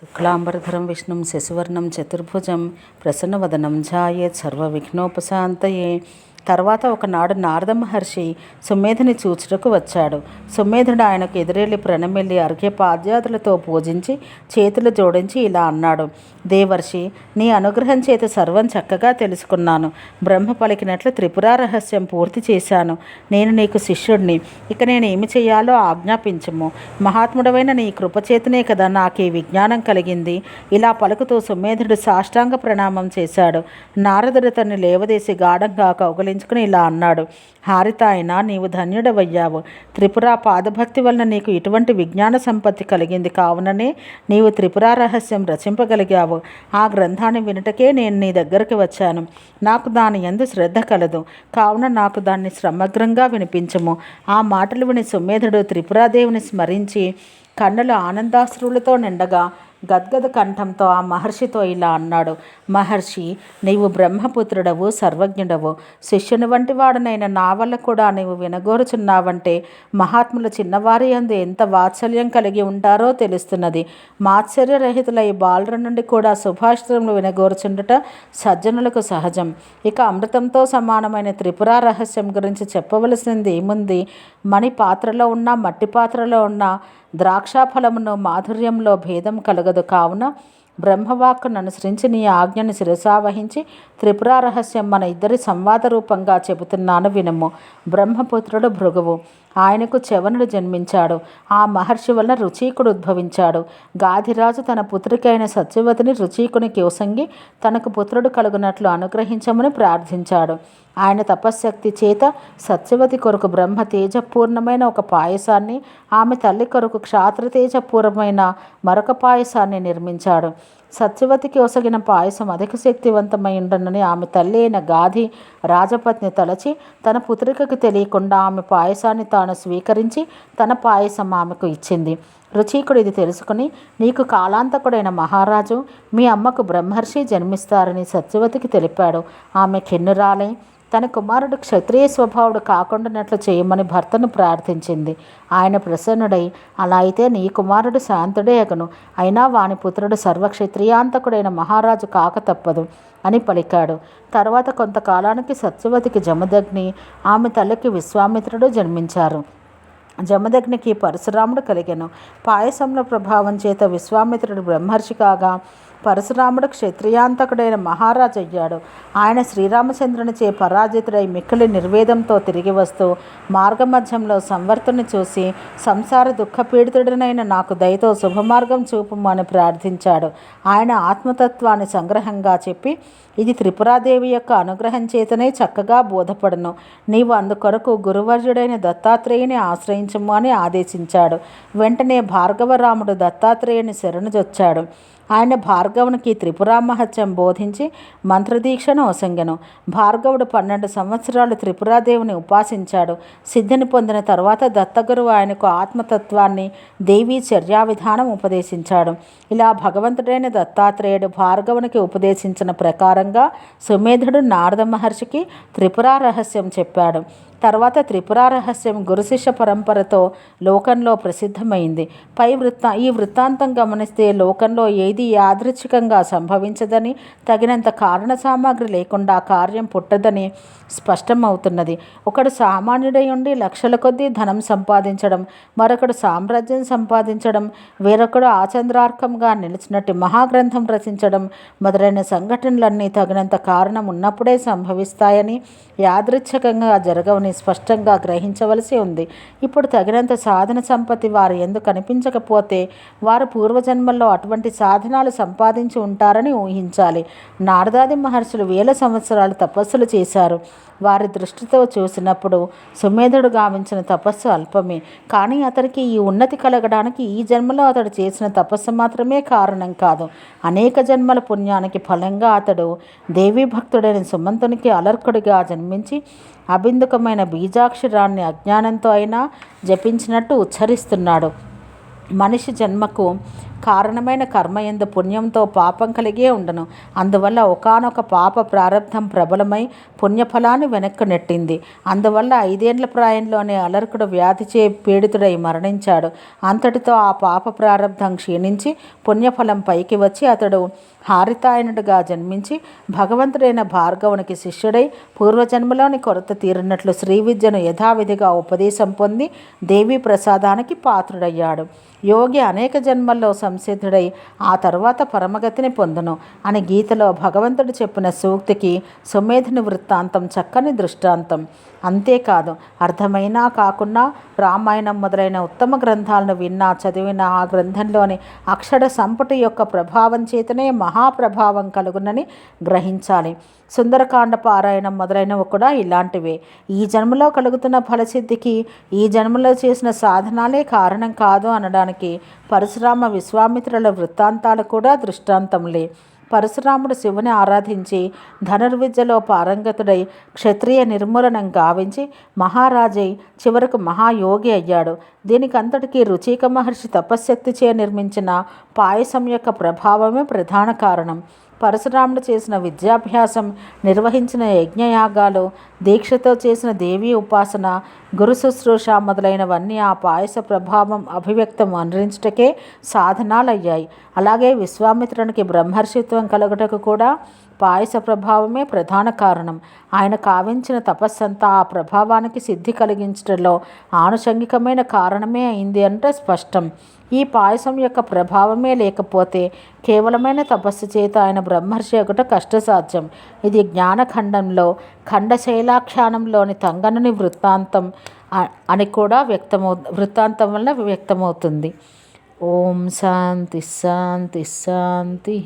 శుక్లాంబరధరం విష్ణుం శశివర్ణం చతుర్భుజం ప్రసన్నవదనం ఝాయేత్ సర్వవిఘ్నోపశాంతయే. తర్వాత ఒకనాడు నారద మహర్షి సుమేధుని చూచుటకు వచ్చాడు. సుమేధుడు ఆయనకు ఎదురెళ్ళి ప్రణమిల్లి అర్ఘ్యపాద్యాదులతో పూజించి చేతులు జోడించి ఇలా అన్నాడు: దేవర్షి, నీ అనుగ్రహం చేత సర్వం చక్కగా తెలుసుకున్నాను. బ్రహ్మ పలికినట్లు త్రిపురా రహస్యం పూర్తి చేశాను. నేను నీకు శిష్యుడిని. ఇక నేను ఏమి చేయాలో ఆజ్ఞాపించము. మహాత్ముడవైన నీ కృపచేతనే కదా నాకు ఈ విజ్ఞానం కలిగింది. ఇలా పలుకుతూ సుమేధుడు సాష్టాంగ ప్రణామం చేశాడు. నారదుడు తన్ని లేవదీసి గాఢంగా కౌగలించుకుని ఇలా అన్నాడు: హారితాయన, నీవు ధన్యుడవయ్యావు. త్రిపురా పాదభక్తి వలన నీకు ఇటువంటి విజ్ఞాన సంపత్తి కలిగింది. కావుననే నీవు త్రిపురా రహస్యం రచింపగలిగావు. ఆ గ్రంథాన్ని వినుటకే నేను నీ దగ్గరికి వచ్చాను. నాకు దాని యందు శ్రద్ధ కలదు. కావున నాకు దాన్ని సమగ్రంగా వినిపించము. ఆ మాటలు విని సుమేధుడు త్రిపురాదేవిని స్మరించి కన్నులు ఆనందాశ్రువులతో నిండగా గద్గద కంఠంతో ఆ మహర్షితో ఇలా అన్నాడు: మహర్షి, నీవు బ్రహ్మపుత్రుడవు, సర్వజ్ఞుడవు. శిష్యుని వంటి వాడునైన నా వల్ల కూడా నీవు వినగోరుచున్నావంటే మహాత్ములు చిన్నవారి యందు ఎంత వాత్సల్యం కలిగి ఉంటారో తెలుస్తున్నది. మాత్సర్యరహితులై బాలుర నుండి కూడా సుభాషితములు వినగోరుచుండుట సజ్జనులకు సహజం. ఇక అమృతంతో సమానమైన త్రిపురా రహస్యం గురించి చెప్పవలసింది ఏముంది? మణి పాత్రలో ఉన్న, మట్టి పాత్రలో ఉన్న ద్రాక్షాఫలమును మాధుర్యంలో భేదం కలగదు. కావున బ్రహ్మవాక్కును అనుసరించి నీ ఆజ్ఞను శిరసావహించి త్రిపురా రహస్యం మన ఇద్దరి సంవాద రూపంగా చెబుతున్నాను వినము. బ్రహ్మపుత్రుడు భృగువు. ఆయనకు చవనుడు జన్మించాడు. ఆ మహర్షి వలన రుచీకుడు ఉద్భవించాడు. గాధిరాజు తన పుత్రికైన సత్యవతిని రుచీకునికి ఒసంగి తనకు పుత్రుడు కలుగునట్లు అనుగ్రహించమని ప్రార్థించాడు. ఆయన తపశ్శక్తి చేత సత్యవతి కొరకు బ్రహ్మ తేజపూర్ణమైన ఒక పాయసాన్ని, ఆమె తల్లి కొరకు క్షాత్రతేజపూర్ణమైన మరొక పాయసాన్ని నిర్మించాడు. సత్యవతికి ఒసగిన పాయసం అధిక శక్తివంతమై ఉండనని ఆమె తల్లి అయిన గాధి రాజపత్ని తలచి తన పుత్రికకు తెలియకుండా ఆమె పాయసాన్ని తాను స్వీకరించి తన పాయసం ఆమెకు ఇచ్చింది. రుచీకుడు ఇది తెలుసుకుని, నీకు కాలాంతకుడైన మహారాజు మీ అమ్మకు బ్రహ్మర్షి జన్మిస్తారని సత్యవతికి తెలిపాడు. ఆమె కిన్నురాలై తన కుమారుడు క్షత్రియ స్వభావుడు కాకుండానట్లు చేయమని భర్తను ప్రార్థించింది. ఆయన ప్రసన్నుడై, అలా అయితే నీ కుమారుడు శాంతుడే అగును. అయినా వాని పుత్రుడు సర్వక్షత్రియాంతకుడైన మహారాజు కాక తప్పదు అని పలికాడు. తర్వాత కొంతకాలానికి సత్యవతికి జమదగ్ని, ఆమె తల్లికి విశ్వామిత్రుడు జన్మించారు. జమదగ్నికి పరశురాముడు కలిగెను. పాయసంలో ప్రభావం చేత విశ్వామిత్రుడు బ్రహ్మర్షి కాగా పరశురాముడు క్షత్రియాంతకుడైన మహారాజు అయ్యాడు. ఆయన శ్రీరామచంద్రునిచే పరాజితుడై మిక్కిలి నిర్వేదంతో తిరిగి వస్తూ మార్గమధ్యంలో సంవర్తుని చూసి, సంసార దుఃఖపీడితుడనైన నాకు దయతో శుభమార్గం చూపుమని ప్రార్థించాడు. ఆయన ఆత్మతత్వాన్ని సంగ్రహంగా చెప్పి, ఇది త్రిపురాదేవి యొక్క అనుగ్రహం చేతనే చక్కగా బోధపడును. నీవు అందుకొరకు గురువర్యుడైన దత్తాత్రేయుని ఆశ్రయించము అని ఆదేశించాడు. వెంటనే భార్గవరాముడు దత్తాత్రేయుని శరణుజొచ్చాడు. ఆయన భార్గవునికి త్రిపురా మహత్యం బోధించి మంత్రదీక్షను ఒసంగెను. భార్గవుడు 12 సంవత్సరాలు త్రిపురాదేవిని ఉపాసించాడు. సిద్ధిని పొందిన తర్వాత దత్తగురువు ఆయనకు ఆత్మతత్వాన్ని, దేవీ చర్యా విధానం ఉపదేశించాడు. ఇలా భగవంతుడైన దత్తాత్రేయుడు భార్గవునికి ఉపదేశించిన ప్రకారంగా సుమేధుడు నారద మహర్షికి త్రిపురా రహస్యం చెప్పాడు. తర్వాత త్రిపురా రహస్యం గురుశిష్య పరంపరతో లోకంలో ప్రసిద్ధమైంది. ఈ వృత్తాంతం గమనిస్తే లోకంలో ఏది యాదృచ్ఛికంగా సంభవించదని, తగినంత కారణ సామాగ్రి లేకుండా కార్యం పుట్టదని స్పష్టమవుతున్నది. ఒకడు సామాన్యుడై ఉండి లక్షల కొద్దీ ధనం సంపాదించడం, మరొకడు సామ్రాజ్యం సంపాదించడం, వేరొకడు ఆచంద్రార్కంగా నిలిచినట్టు మహాగ్రంథం రచించడం మొదలైన సంఘటనలన్నీ తగినంత కారణం ఉన్నప్పుడే సంభవిస్తాయని, యాదృచ్ఛికంగా జరగవని స్పష్టంగా గ్రహించవలసి ఉంది. ఇప్పుడు తగినంత సాధన సంపత్తి వారు ఎందుకు కనిపించకపోతే వారు పూర్వజన్మల్లో అటువంటి సాధనాలు సంపాదించి ఉంటారని ఊహించాలి. నారదాది మహర్షులు 1000 సంవత్సరాలు తపస్సులు చేశారు. వారి దృష్టితో చూసినప్పుడు సుమేధుడు గావించిన తపస్సు అల్పమే. కానీ అతనికి ఈ ఉన్నతి కలగడానికి ఈ జన్మలో అతడు చేసిన తపస్సు మాత్రమే కారణం కాదు. అనేక జన్మల పుణ్యానికి ఫలంగా అతడు దేవీ భక్తుడైన సుమంతునికి అలర్కుడిగా జన్మించి అబిందుకమైన బీజాక్షరాన్ని అజ్ఞానంతో అయినా జపించినట్టు ఉచ్చరిస్తున్నాడు. మనిషి జన్మకు కారణమైన కర్మయందు పుణ్యంతో పాపం కలిగే ఉండను. అందువల్ల ఒకానొక పాప ప్రారంధం ప్రబలమై పుణ్యఫలాన్ని వెనక్కు నెట్టింది. అందువల్ల 5 ఏళ్ల ప్రాయంలోనే అలర్కుడు వ్యాధిచే పీడితుడై మరణించాడు. అంతటితో ఆ పాప ప్రారంధం క్షీణించి పుణ్యఫలం పైకి వచ్చి అతడు హారితాయనుడిగా జన్మించి భగవంతుడైన భార్గవునికి శిష్యుడై పూర్వజన్మలోని కొరత తీరినట్లు శ్రీ విద్యను యథావిధిగా ఉపదేశం పొంది దేవీ ప్రసాదానికి పాత్రుడయ్యాడు. యోగి అనేక జన్మల్లో సంసిద్ధుడై ఆ తరువాత పరమగతిని పొందును అని గీతలో భగవంతుడు చెప్పిన సూక్తికి సుమేధుని వృత్తాంతం చక్కని దృష్టాంతం. అంతేకాదు, అర్థమైనా కాకున్నా రామాయణం మొదలైన ఉత్తమ గ్రంథాలను విన్నా చదివిన ఆ గ్రంథంలోని అక్షర సంపుటి యొక్క ప్రభావం చేతనే మహాప్రభావం కలుగునని గ్రహించాలి. సుందరకాండ పారాయణం మొదలైనవి కూడా ఇలాంటివే. ఈ జన్మలో కలుగుతున్న ఫలసిద్ధికి ఈ జన్మలో చేసిన సాధనాలే కారణం కాదు అనడానికి పరశురామ విశ్వామిత్రుల వృత్తాంతాలు కూడా దృష్టాంతములే. పరశురాముడు శివుని ఆరాధించి ధనుర్విద్యలో పారంగతుడై క్షత్రియ నిర్మూలనం గావించి మహారాజై చివరకు మహాయోగి అయ్యాడు. దీనికంతటికీ రుచిక మహర్షి తపశ్శక్తిచే నిర్మించిన పాయసం యొక్క ప్రభావమే ప్రధాన కారణం. పరశురాముడు చేసిన విద్యాభ్యాసం, నిర్వహించిన యజ్ఞయాగాలు, దీక్షతో చేసిన దేవీ ఉపాసన, గురు శుశ్రూష మొదలైనవన్నీ ఆ పాయస ప్రభావం అభివ్యక్తం అందించుటకే సాధనాలయ్యాయి. అలాగే విశ్వామిత్రునికి బ్రహ్మర్షిత్వం కలుగుటకు కూడా పాయస ప్రభావమే ప్రధాన కారణం. ఆయన కావించిన తపస్సంతా ఆ ప్రభావానికి సిద్ధి కలిగించడంలో ఆనుషంగికమైన కారణమే అయింది అంటే స్పష్టం. ఈ పాయసం యొక్క ప్రభావమే లేకపోతే కేవలమైన తపస్సు చేత ఆయన బ్రహ్మర్షి ఒకట కష్టసాధ్యం. ఇది జ్ఞానఖండంలో ఖండశైలాఖ్యానంలోని తంగనుని వృత్తాంతం అని కూడా వృత్తాంతం వల్ల వ్యక్తమవుతుంది. ఓం శాంతి శాంతి శాంతి.